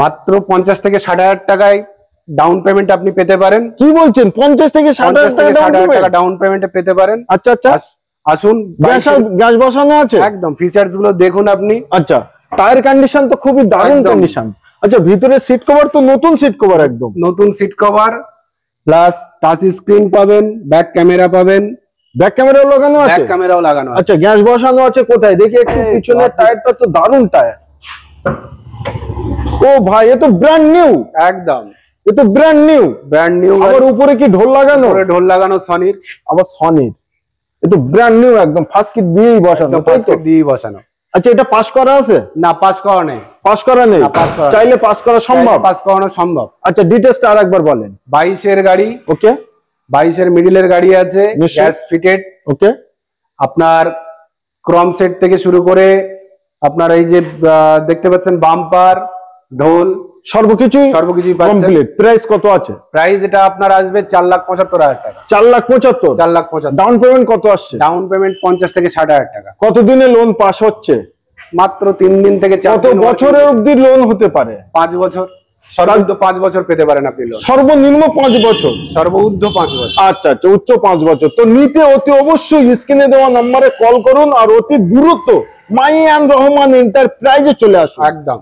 মাত্র 50 থেকে 60,000 টাকায় ডাউন পেমেন্ট আপনি পেতে পারেন। কি বলছেন? 50 থেকে 60,000 টাকা ডাউন পেমেন্টে পেতে পারেন। আচ্ছা আচ্ছা, আসুন। গ্যাস বসানো আছে একদম, ফিচারস গুলো দেখুন আপনি। আচ্ছা, টায়ার কন্ডিশন তো খুবই দারুণ কন্ডিশন। আচ্ছা, ভিতরে সিট কভার তো নতুন সিট কভার, একদম নতুন seat cover, plus touch screen পাবেন, ব্যাক ক্যামেরা পাবেন। ব্যাক ক্যামেরাও লাগানো আছে? ব্যাক ক্যামেরাও লাগানো আছে। আচ্ছা, গ্যাস বসানো আছে কোথায় দেখি একটু? পিছনের টায়ারটা তো দারুণ টায়ার। ও ভাই, এ তো ব্র্যান্ড নিউ। একদম, এ তো ব্র্যান্ড নিউ। Brand new. আবার উপরে কি ঢোল লাগানো? উপরে ঢোল লাগানো সনির। আবার সনির। এ তো ব্র্যান্ড নিউ, একদম ফার্স্ট কিট দিয়েই বসানো। ফার্স্ট কিট দিয়েই বসানো। আচ্ছা, এটা পাস করা আছে? না, পাস করা নেই। পাস করা নেই? চাইলে পাস করা সম্ভব? পাস করানো সম্ভব। আচ্ছা, ডিটেইলসটা আরেকবার বলেন। 22 এর গাড়ি। ওকে। 22 এর মিডলের গাড়ি আছে, গ্যাস ফিটেড। ওকে। আপনার ক্রম সেট থেকে শুরু করে আপনার এই যে দেখতে পাচ্ছেন বাম্পার, ঢোল, সবকিছুই কমপ্লিট। প্রাইস কত আছে? প্রাইস এটা আপনার আসবে 4,75,000 টাকা। 4,75,000? 4,75,000। ডাউন পেমেন্ট কত আসছে? ডাউন পেমেন্ট 50 থেকে 60,000 টাকা। কতদিনে লোন পাস হচ্ছে? মাত্র 3 দিন থেকে 4 দিন। কত বছরের অবধি লোন হতে পারে? 5 বছর। সর্বোচ্চ 5 বছর পেতে পারেন আপনি লোন। সর্বনিম্ন 5 বছর? সর্বোচ্চ 5 বছর। আচ্ছা আচ্ছা, উচ্চ 5 বছর। তো নিতে অতি অবশ্যই স্ক্রিনে দেওয়া নম্বরে কল করুন আর অতি দ্রুত মাই অ্যান্ড রহমান এন্টারপ্রাইজে চলে আসুন। একদম।